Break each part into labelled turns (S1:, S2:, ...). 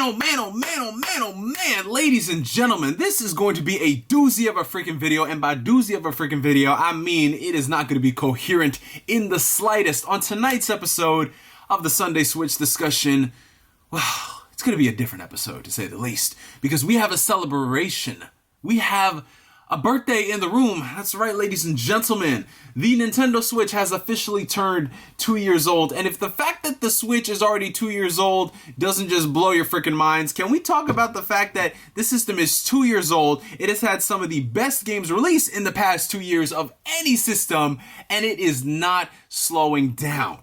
S1: oh man, oh man, oh man, oh man, ladies and gentlemen, this is going to be a doozy of a freaking video, and by doozy of a freaking video, I mean it is not going to be coherent in the slightest. On tonight's episode of the Sunday Switch discussion, well, it's going to be a different episode to say the least, because we have a celebration. We have a birthday in the room. That's right, ladies and gentlemen. The Nintendo Switch has officially turned 2 years old. And if the fact that the Switch is already 2 years old doesn't just blow your freaking minds, can we talk about the fact that this system is 2 years old? It has had some of the best games released in the past 2 years of any system, and it is not slowing down.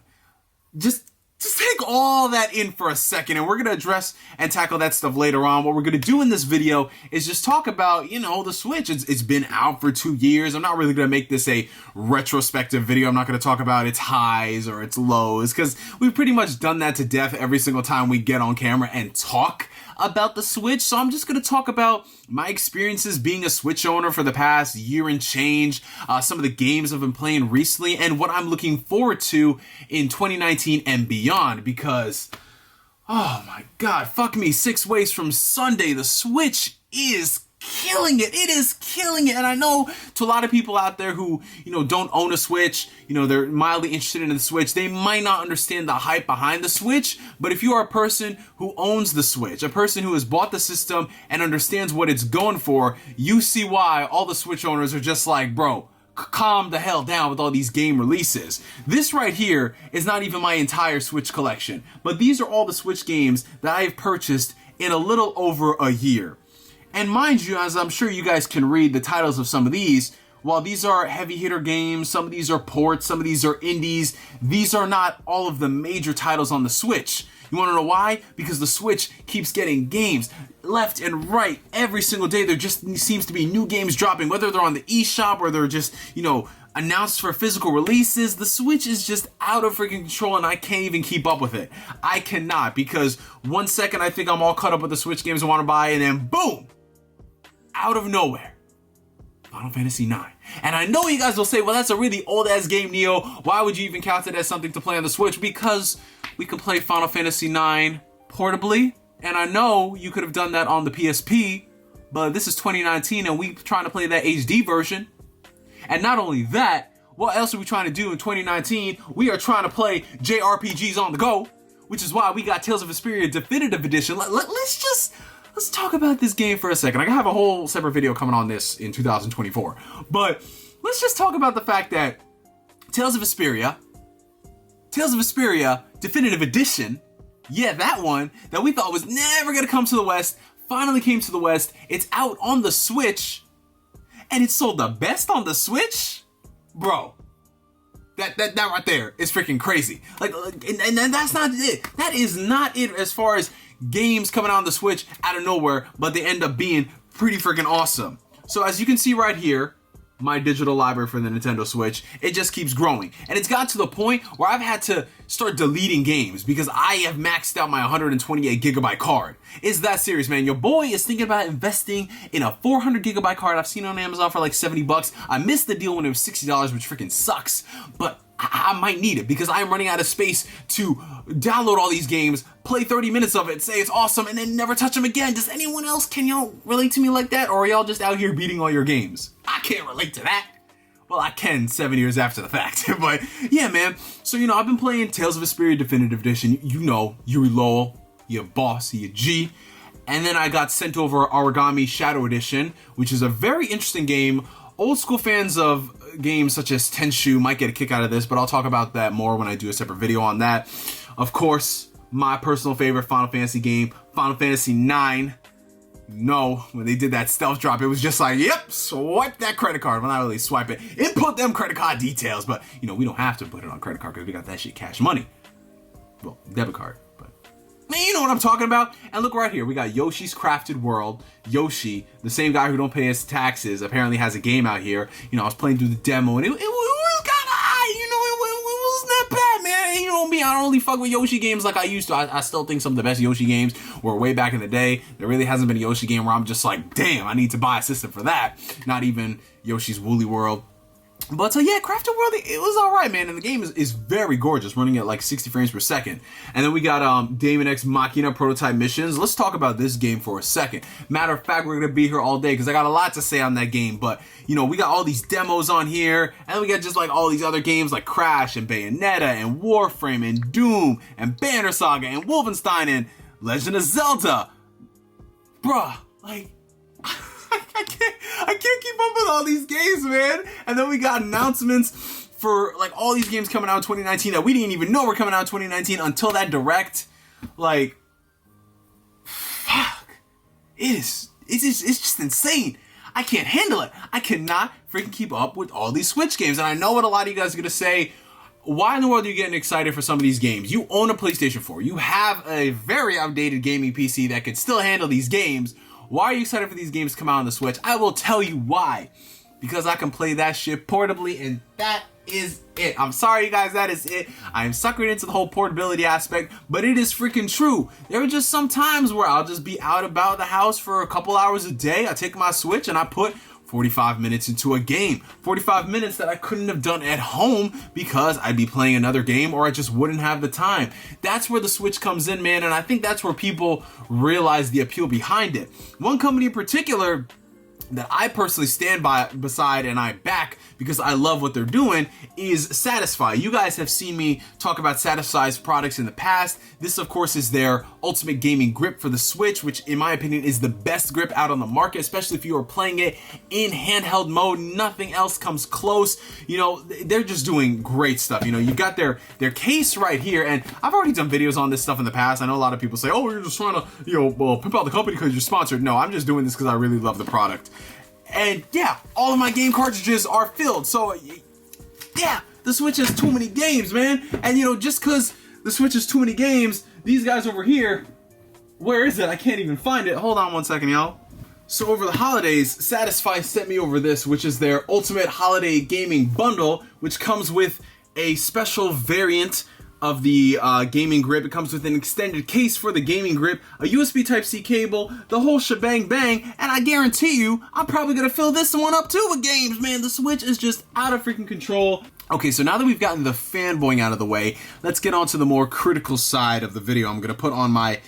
S1: Just take all that in for a second, and we're going to address and tackle that stuff later on. What we're going to do in this video is just talk about, the Switch. It's been out for 2 years. I'm not really going to make this a retrospective video. I'm not going to talk about its highs or its lows, because we've pretty much done that to death every single time we get on camera and talk about the Switch. So I'm just going to talk about my experiences being a Switch owner for the past year and change, some of the games I've been playing recently, and what I'm looking forward to in 2019 and beyond, because, oh my god, fuck me, 6 ways from Sunday, the Switch is killing it. It is killing it. And I know to a lot of people out there who, don't own a Switch, they're mildly interested in the Switch, they might not understand the hype behind the Switch. But if you are a person who owns the Switch, a person who has bought the system and understands what it's going for, you see why all the Switch owners are just like, bro, calm the hell down with all these game releases. This right here is not even my entire Switch collection, but these are all the Switch games that I have purchased in a little over a year. And mind you, as I'm sure you guys can read the titles of some of these, while these are heavy hitter games, some of these are ports, some of these are indies, these are not all of the major titles on the Switch. You want to know why? Because the Switch keeps getting games left and right every single day. There just seems to be new games dropping, whether they're on the eShop or they're just, announced for physical releases. The Switch is just out of freaking control, and I can't even keep up with it. I cannot, because 1 second I think I'm all caught up with the Switch games I want to buy, and then boom! Out of nowhere, Final Fantasy IX. And I know you guys will say, well, that's a really old-ass game, Neo. Why would you even count it as something to play on the Switch? Because we can play Final Fantasy IX portably. And I know you could have done that on the PSP, but this is 2019, and we're trying to play that HD version. And not only that, what else are we trying to do in 2019? We are trying to play JRPGs on the go, which is why we got Tales of Vesperia Definitive Edition. Let's talk about this game for a second. I have a whole separate video coming on this in 2024. But let's just talk about the fact that Tales of Vesperia Definitive Edition, yeah, that one that we thought was never going to come to the West, finally came to the West. It's out on the Switch, and it sold the best on the Switch? Bro, that right there is freaking crazy. And that's not it. That is not it as far as games coming out on the Switch out of nowhere, but they end up being pretty freaking awesome. So as you can see right here, my digital library for the Nintendo Switch, it just keeps growing. And it's got to the point where I've had to start deleting games because I have maxed out my 128 gigabyte card. It's that serious, man. Your boy is thinking about investing in a 400 gigabyte card. I've seen it on Amazon for like 70 bucks. I missed the deal when it was $60, which freaking sucks. But I might need it because I am running out of space to download all these games, play 30 minutes of it, say it's awesome, and then never touch them again. Does anyone else, can y'all relate to me like that? Or are y'all just out here beating all your games? I can't relate to that. Well, I can 7 years after the fact. But yeah, man. So, I've been playing Tales of Vesperia Definitive Edition. Yuri Lowell, your boss, your G. And then I got sent over Origami Shadow Edition, which is a very interesting game. Old school fans of games such as Tenchu might get a kick out of this, but I'll talk about that more when I do a separate video on that. Of course, my personal favorite Final Fantasy game, Final Fantasy IX. When they did that stealth drop, it was just like, yep, swipe that credit card. Well, not really swipe it. Input them credit card details, but, we don't have to put it on credit card because we got that shit cash money. Well, debit card. Man, you know what I'm talking about. And look right here. We got Yoshi's Crafted World. Yoshi, the same guy who don't pay his taxes, apparently has a game out here. I was playing through the demo, and it was kind of high. It wasn't that bad, man. You know me, I don't really fuck with Yoshi games like I used to. I still think some of the best Yoshi games were way back in the day. There really hasn't been a Yoshi game where I'm just like, damn, I need to buy a system for that. Not even Yoshi's Woolly World. But yeah, Crafted World, it was alright, man. And the game is very gorgeous, running at like 60 frames per second. And then we got Daemon X Machina prototype missions. Let's talk about this game for a second. Matter of fact, we're going to be here all day because I got a lot to say on that game. But, you know, we got all these demos on here. And then we got just like all these other games like Crash and Bayonetta and Warframe and Doom and Banner Saga and Wolfenstein and Legend of Zelda. Bruh, like... I can't keep up with all these games, man. And then we got announcements for like all these games coming out in 2019 that we didn't even know were coming out in 2019 until that direct. Like, fuck. It's just insane. I can't handle it. I cannot freaking keep up with all these Switch games. And I know what a lot of you guys are gonna say. Why in the world are you getting excited for some of these games? You own a PlayStation 4. You have a very outdated gaming PC that could still handle these games. Why are you excited for these games to come out on the Switch? I will tell you why. Because I can play that shit portably, and that is it. I'm sorry, you guys, that is it. I am suckered into the whole portability aspect, but it is freaking true. There are just some times where I'll just be out about the house for a couple hours a day. I take my Switch and I put 45 minutes into a game. 45 minutes that I couldn't have done at home because I'd be playing another game or I just wouldn't have the time. That's where the Switch comes in, man, and I think that's where people realize the appeal behind it. One company in particular that I personally stand beside and I back because I love what they're doing is Satisfy. You guys have seen me talk about Satisfy's products in the past. This, of course, is their ultimate gaming grip for the Switch, which in my opinion is the best grip out on the market, especially if you are playing it in handheld mode. Nothing else comes close. You know, they're just doing great stuff. You know, you got their case right here, and I've already done videos on this stuff in the past. I know a lot of people say, oh, you're just trying to, you know, pimp out the company because you're sponsored. No, I'm just doing this because I really love the product. And yeah, all of my game cartridges are filled. So yeah, the Switch has too many games, man. And you know, just because the Switch has too many games, these guys over here, where is it? I can't even find it. Hold on one second, y'all. So over the holidays, Satisfy sent me over this, which is their Ultimate Holiday Gaming Bundle, which comes with a special variant of the gaming grip. It comes with an extended case for the gaming grip, a USB Type-C cable, the whole shebang bang, and I guarantee you, I'm probably gonna fill this one up too with games, man. The Switch is just out of freaking control. Okay, so now that we've gotten the fanboying out of the way, let's get on to the more critical side of the video. I'm gonna put on my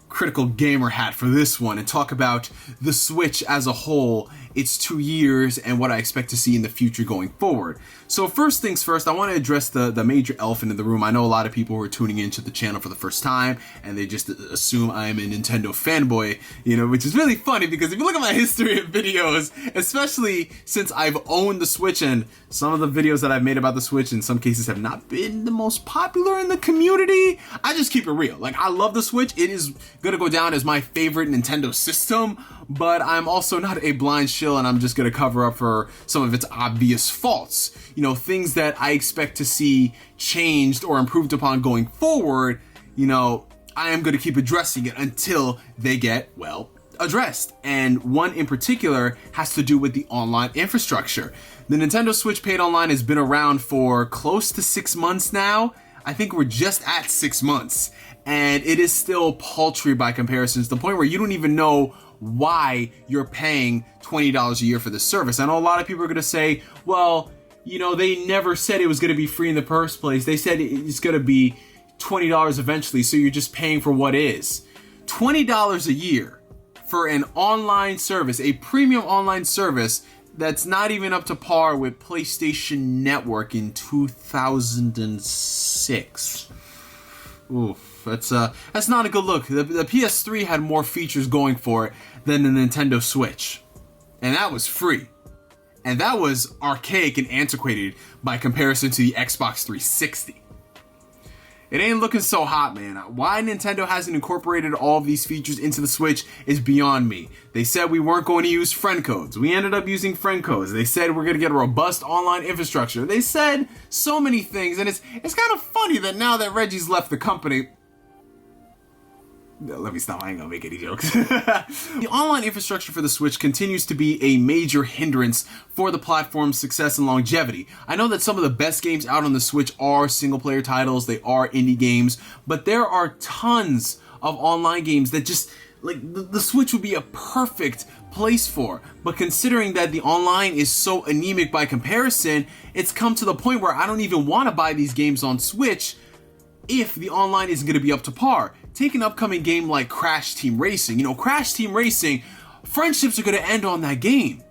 S1: critical gamer hat for this one and talk about the Switch as a whole, its 2 years, and what I expect to see in the future going forward. So first things first, I want to address the major elephant in the room. I know a lot of people who are tuning into the channel for the first time and they just assume I'm a Nintendo fanboy, you know, which is really funny because if you look at my history of videos, especially since I've owned the Switch, and some of the videos that I've made about the Switch in some cases have not been the most popular in the community, I just keep it real. Like, I love the Switch. It is gonna go down as my favorite Nintendo system, but I'm also not a blind shill and I'm just gonna cover up for some of its obvious faults. You know, things that I expect to see changed or improved upon going forward, you know, I am gonna keep addressing it until they get, well, addressed. And one in particular has to do with the online infrastructure. The Nintendo Switch Paid Online has been around for close to 6 months now. I think we're just at 6 months. And it is still paltry by comparison to the point where you don't even know why you're paying $20 a year for this service. I know a lot of people are gonna say, well, you know, they never said it was going to be free in the first place. They said it's going to be $20 eventually, so you're just paying for what is. $20 a year for an online service, a premium online service that's not even up to par with PlayStation Network in 2006. Oof, that's not a good look. The PS3 had more features going for it than the Nintendo Switch, and that was free. And that was archaic and antiquated by comparison to the Xbox 360. It ain't looking so hot, man. Why Nintendo hasn't incorporated all of these features into the Switch is beyond me. They said we weren't going to use friend codes. We ended up using friend codes. They said we're going to get a robust online infrastructure. They said so many things, and it's kind of funny that now that Reggie's left the company... Let me stop, I ain't gonna make any jokes. The online infrastructure for the Switch continues to be a major hindrance for the platform's success and longevity. I know that some of the best games out on the Switch are single-player titles, they are indie games, but there are tons of online games that just, like the Switch would be a perfect place for. But considering that the online is so anemic by comparison, it's come to the point where I don't even want to buy these games on Switch if the online isn't going to be up to par. Take an upcoming game like Crash Team Racing. You know, Crash Team Racing, friendships are going to end on that game.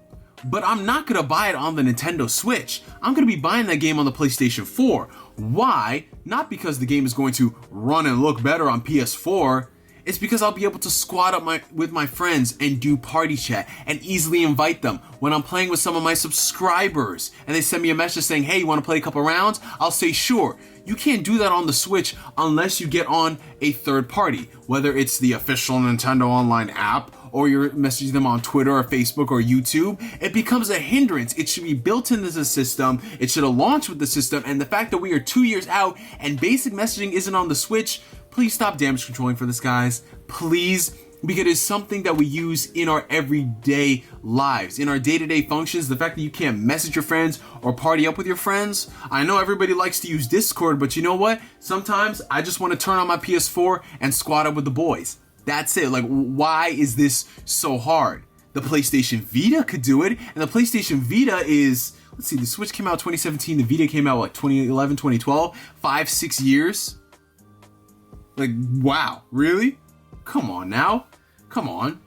S1: But I'm not going to buy it on the Nintendo Switch. I'm going to be buying that game on the PlayStation 4. Why? Not because the game is going to run and look better on PS4. It's because I'll be able to squad up with my friends and do party chat and easily invite them. When I'm playing with some of my subscribers and they send me a message saying, hey, you want to play a couple rounds? I'll say sure. You can't do that on the Switch unless you get on a third party, whether it's the official Nintendo Online app or you're messaging them on Twitter or Facebook or YouTube. It becomes a hindrance. It should be built into the system. It should have launched with the system. And the fact that we are 2 years out and basic messaging isn't on the Switch, please stop damage controlling for this, guys. Please, because it's something that we use in our everyday lives, in our day-to-day functions. The fact that you can't message your friends or party up with your friends. I know everybody likes to use Discord, but you know what? Sometimes I just want to turn on my PS4 and squad up with the boys. That's it. Like, why is this so hard? The PlayStation Vita could do it, and the PlayStation Vita is, let's see, the Switch came out 2017, the Vita came out like 2011, 2012, 5-6 years. Like, wow, really? Come on now. Come on.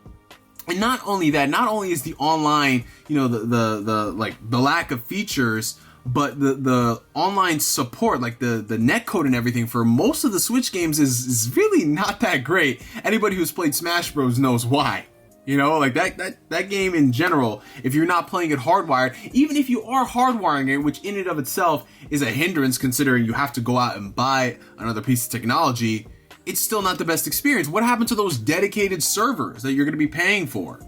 S1: And not only that, not only is the online, you know, the lack of features, but the online support, like the netcode and everything for most of the Switch games is really not that great. Anybody who's played Smash Bros knows why. You know, like that game in general, if you're not playing it hardwired, even if you are hardwiring it, which in and of itself is a hindrance considering you have to go out and buy another piece of technology, it's still not the best experience. What happened to those dedicated servers that you're going to be paying for?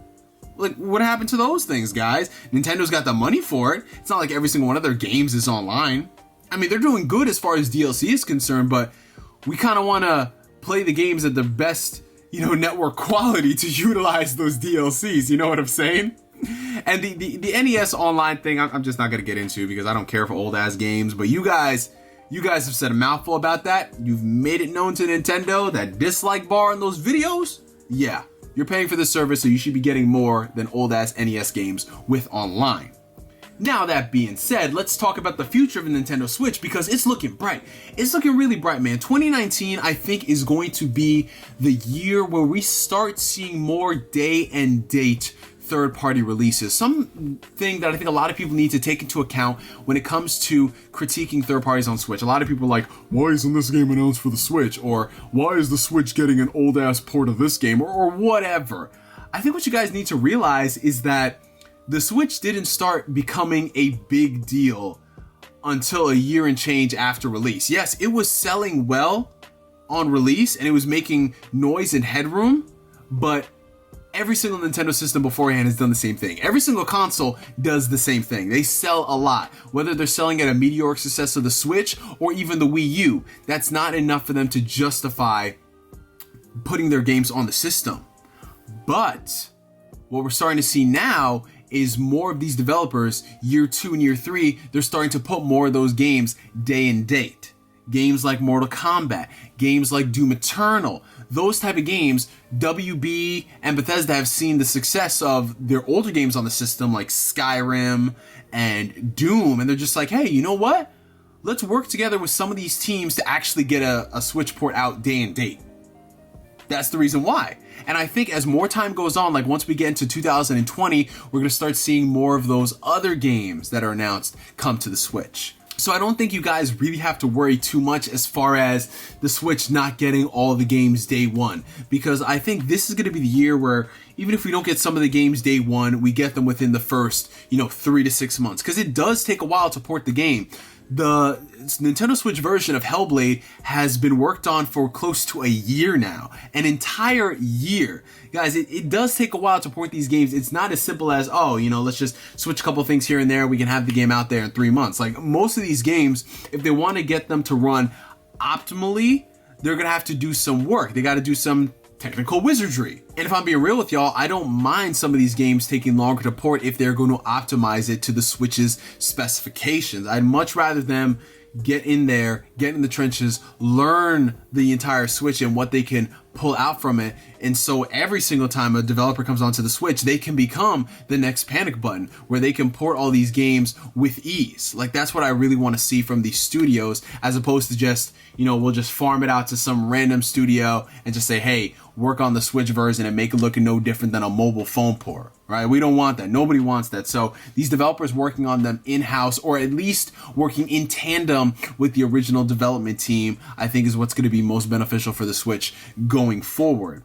S1: Like, what happened to those things, guys? Nintendo's got the money for it. It's not like every single one of their games is online. I mean, they're doing good as far as DLC is concerned, but we kind of want to play the games at the best, you know, network quality to utilize those DLCs. You know what I'm saying? And the NES online thing, I'm just not going to get into because I don't care for old ass games, but you guys have said a mouthful about that. You've made it known to Nintendo that dislike bar in those videos. Yeah, you're paying for this service, so you should be getting more than old ass NES games with online. Now that being said, let's talk about the future of the Nintendo Switch because it's looking bright. It's looking really bright, man. 2019, I think, is going to be the year where we start seeing more day and date third-party releases. Something that I think a lot of people need to take into account when it comes to critiquing third parties on Switch. A lot of people are like, why isn't this game announced for the Switch? Or why is the Switch getting an old-ass port of this game? Or whatever. I think what you guys need to realize is that the Switch didn't start becoming a big deal until a year and change after release. Yes, it was selling well on release and it was making noise and headroom, but every single Nintendo system beforehand has done the same thing. Every single console does the same thing. They sell a lot. Whether they're selling at a meteoric success of the Switch or even the Wii U, that's not enough for them to justify putting their games on the system. But what we're starting to see now is more of these developers, year 2 and year 3, they're starting to put more of those games day and date. Games like Mortal Kombat, games like Doom Eternal, those type of games, WB and Bethesda have seen the success of their older games on the system like Skyrim and Doom, and they're just like, hey, you know what? Let's work together with some of these teams to actually get a Switch port out day and date. That's the reason why. And I think as more time goes on, like once we get into 2020, we're going to start seeing more of those other games that are announced come to the Switch. So I don't think you guys really have to worry too much as far as the Switch not getting all the games day one, because I think this is going to be the year where even if we don't get some of the games day one, we get them within the first, 3 to 6 months, because it does take a while to port the game. The Nintendo Switch version of Hellblade has been worked on for close to a year now. An entire year. Guys, it does take a while to port these games. It's not as simple as, let's just switch a couple things here and there. We can have the game out there in 3 months. Like most of these games, if they want to get them to run optimally, they're going to have to do some work. They got to do some technical wizardry. And if I'm being real with y'all, I don't mind some of these games taking longer to port if they're going to optimize it to the Switch's specifications. I'd much rather them get in there, get in the trenches, learn the entire Switch and what they can pull out from it. And so every single time a developer comes onto the Switch, they can become the next panic button where they can port all these games with ease. Like, that's what I really want to see from these studios, as opposed to just, you know, we'll just farm it out to some random studio and just say, hey, work on the Switch version and make it look no different than a mobile phone port, right? We don't want that. Nobody wants that. So these developers working on them in-house, or at least working in tandem with the original development team, I think is what's going to be most beneficial for the Switch going forward.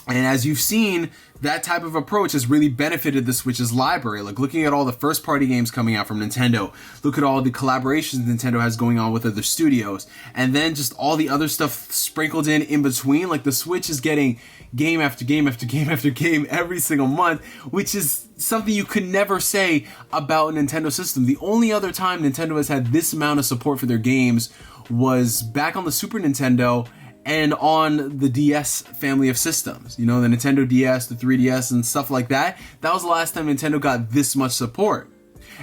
S1: And as you've seen, that type of approach has really benefited the Switch's library. Like, looking at all the first-party games coming out from Nintendo, look at all the collaborations Nintendo has going on with other studios, and then just all the other stuff sprinkled in between. Like, the Switch is getting game after game after game after game every single month, which is something you could never say about a Nintendo system. The only other time Nintendo has had this amount of support for their games was back on the Super Nintendo and on the DS family of systems. You know, the Nintendo DS, the 3DS, and stuff like that. That was the last time Nintendo got this much support.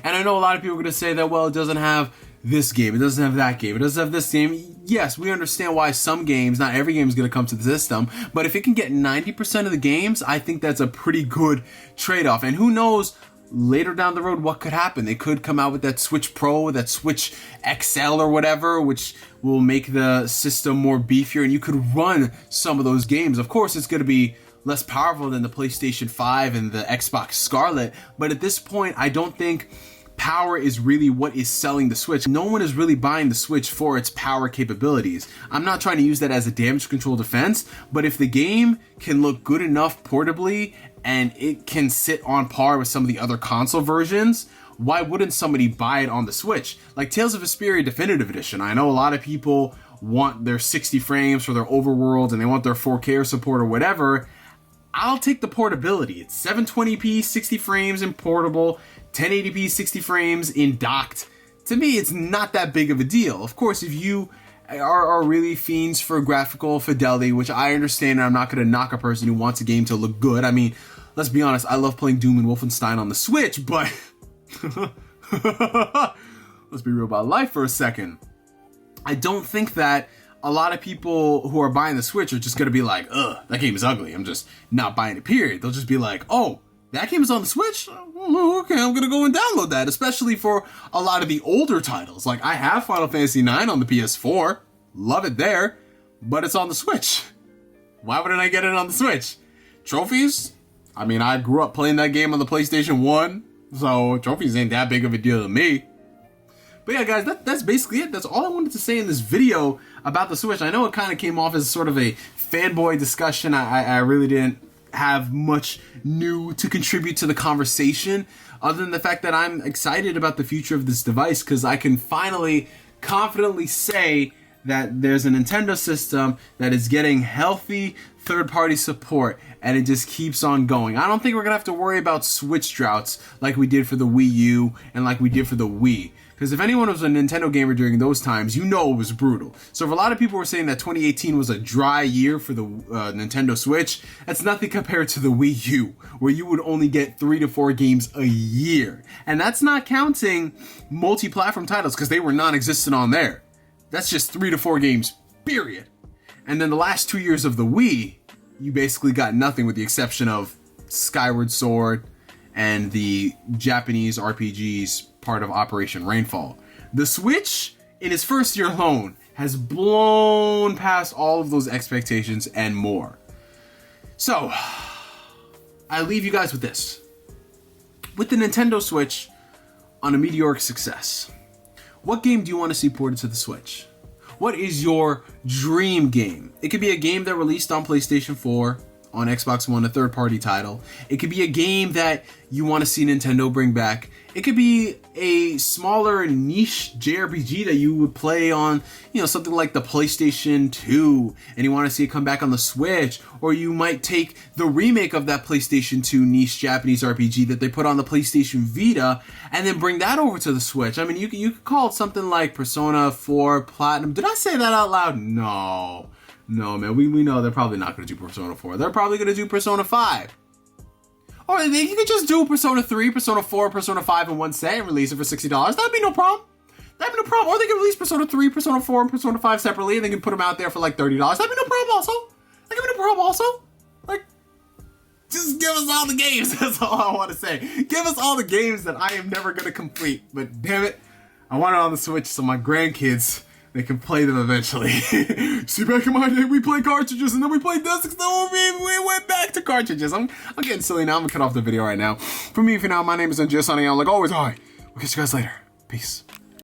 S1: And I know a lot of people are going to say that, well, it doesn't have this game, it doesn't have that game, it doesn't have this game. Yes, we understand why some games, not every game is going to come to the system, but if it can get 90% of the games, I think that's a pretty good trade-off. And who knows, later down the road, what could happen? They could come out with that Switch Pro, that Switch XL or whatever, which will make the system more beefier, and you could run some of those games. Of course, it's going to be less powerful than the PlayStation 5 and the Xbox Scarlet, but at this point, I don't think power is really what is selling the Switch. No one is really buying the Switch for its power capabilities. I'm not trying to use that as a damage control defense, but if the game can look good enough portably and it can sit on par with some of the other console versions, why wouldn't somebody buy it on the Switch? Like Tales of Vesperia Definitive Edition. I know a lot of people want their 60 frames for their overworld and they want their 4K support or whatever. I'll take the portability. It's 720p, 60 frames in portable, 1080p, 60 frames in docked. To me, it's not that big of a deal. Of course, if you are really fiends for graphical fidelity, which I understand, and I'm not going to knock a person who wants a game to look good. I mean, let's be honest, I love playing Doom and Wolfenstein on the Switch, but let's be real about life for a second. I don't think that a lot of people who are buying the Switch are just going to be like, ugh, that game is ugly, I'm just not buying it, period. They'll just be like, oh, that game is on the Switch? Oh, okay, I'm going to go and download that, especially for a lot of the older titles. Like, I have Final Fantasy IX on the PS4, love it there, but it's on the Switch. Why wouldn't I get it on the Switch? Trophies? I mean, I grew up playing that game on the PlayStation 1, so trophies ain't that big of a deal to me. But yeah, guys, that's basically it. That's all I wanted to say in this video about the Switch. I know it kind of came off as sort of a fanboy discussion. I really didn't have much new to contribute to the conversation, other than the fact that I'm excited about the future of this device, because I can finally confidently say that there's a Nintendo system that is getting healthy third-party support, and it just keeps on going. I don't think we're gonna have to worry about Switch droughts like we did for the Wii U and like we did for the Wii. Because if anyone was a Nintendo gamer during those times, you know it was brutal. So if a lot of people were saying that 2018 was a dry year for the Nintendo Switch, that's nothing compared to the Wii U, where you would only get 3 to 4 games a year. And that's not counting multi-platform titles, because they were non-existent on there. That's just 3 to 4 games, period. And then the last 2 years of the Wii, you basically got nothing with the exception of Skyward Sword and the Japanese RPGs part of Operation Rainfall. The Switch, in its first year alone, has blown past all of those expectations and more. So, I leave you guys with this. With the Nintendo Switch on a meteoric success, what game do you want to see ported to the Switch? What is your dream game? It could be a game that released on PlayStation 4, on Xbox One, a third-party title. It could be a game that you want to see Nintendo bring back. It could be a smaller niche JRPG that you would play on, you know, something like the PlayStation 2, and you want to see it come back on the Switch. Or you might take the remake of that PlayStation 2 niche Japanese RPG that they put on the PlayStation Vita and then bring that over to the Switch. I mean, you could call it something like Persona 4 Platinum. Did I say that out loud? No, man, we know they're probably not going to do Persona 4. They're probably going to do Persona 5. Or you could just do Persona 3, Persona 4, Persona 5 in one set and release it for $60. That'd be no problem. That'd be no problem. Or they can release Persona 3, Persona 4, and Persona 5 separately, and they can put them out there for like $30. That'd be no problem also. That'd be no problem also. Like, just give us all the games. That's all I want to say. Give us all the games that I am never going to complete. But damn it, I want it on the Switch so my grandkids, they can play them eventually. See, back in my day, we played cartridges, and then we played discs, then we went back to cartridges. I'm getting silly now. I'm going to cut off the video right now. For me, for now, my name is NJ Sonny. I'm like always, hi. We'll catch you guys later. Peace.